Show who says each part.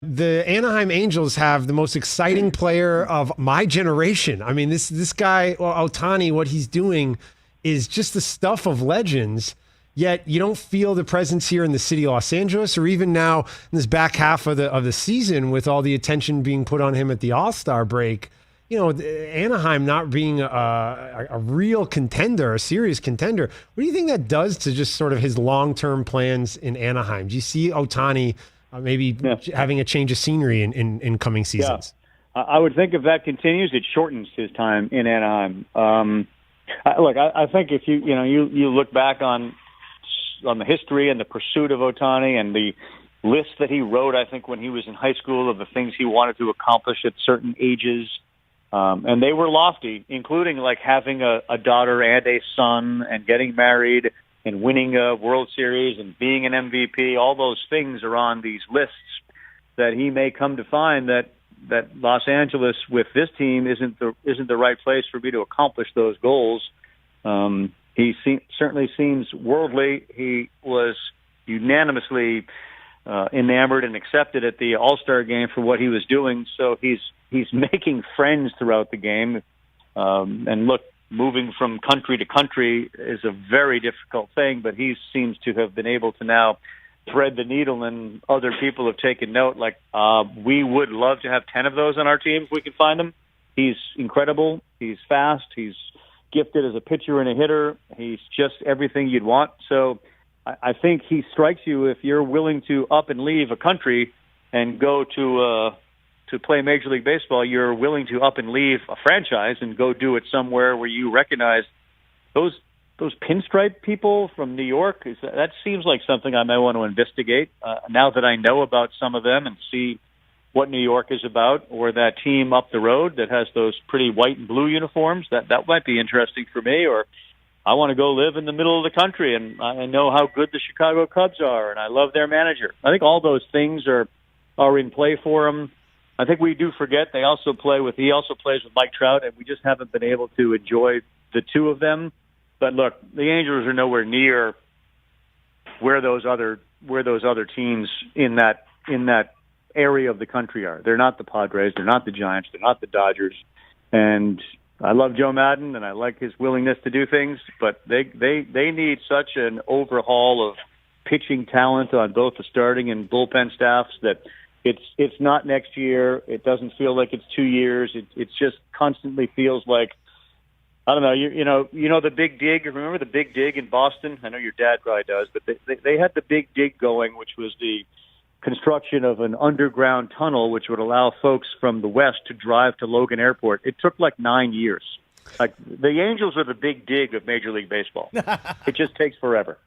Speaker 1: The Anaheim Angels have the most exciting player of my generation. I mean, this guy, Ohtani, what he's doing is just the stuff of legends, yet you don't feel the presence here in the city of Los Angeles, or even now in this back half of the season with all the attention being put on him at the All-Star break. You know, Anaheim not being a real contender, a serious contender. What do you think that does to just sort of his long-term plans in Anaheim? Do you see Ohtani maybe having a change of scenery in coming seasons?
Speaker 2: Yeah. I would think if that continues, it shortens his time in Anaheim. I think if you look back on the history and the pursuit of Ohtani and the list that he wrote, I think when he was in high school, of the things he wanted to accomplish at certain ages, and they were lofty, including like having a daughter and a son and getting married and winning a World Series and being an MVP. All those things are on these lists that he may come to find that Los Angeles with this team isn't the right place for me to accomplish those goals. He certainly seems worldly. He was unanimously enamored and accepted at the All-Star game for what he was doing. So he's making friends throughout the game. And look, moving from country to country is a very difficult thing, but he seems to have been able to now thread the needle, and other people have taken note. Like, we would love to have 10 of those on our team if we can find them. He's incredible. He's fast. He's gifted as a pitcher and a hitter. He's just everything you'd want. So I think he strikes you if you're willing to up and leave a country and go to play Major League Baseball. You're willing to up and leave a franchise and go do it somewhere where you recognize those pinstripe people from New York. That seems like something I might want to investigate now that I know about some of them and see what New York is about, or that team up the road that has those pretty white and blue uniforms. That might be interesting for me. Or I want to go live in the middle of the country, and I know how good the Chicago Cubs are, and I love their manager. I think all those things are in play for him. I think we do forget he also plays with Mike Trout, and we just haven't been able to enjoy the two of them. But look, the Angels are nowhere near where those other teams in that area of the country are. They're not the Padres, they're not the Giants, they're not the Dodgers. And I love Joe Madden, and I like his willingness to do things, but they need such an overhaul of pitching talent on both the starting and bullpen staffs that it's not next year. It doesn't feel like it's 2 years. It just constantly feels like, I don't know. You know the Big Dig. Remember the Big Dig in Boston? I know your dad probably does, but they had the Big Dig going, which was the construction of an underground tunnel which would allow folks from the west to drive to Logan Airport. It took like 9 years. Like, the Angels are the Big Dig of Major League Baseball. It just takes forever.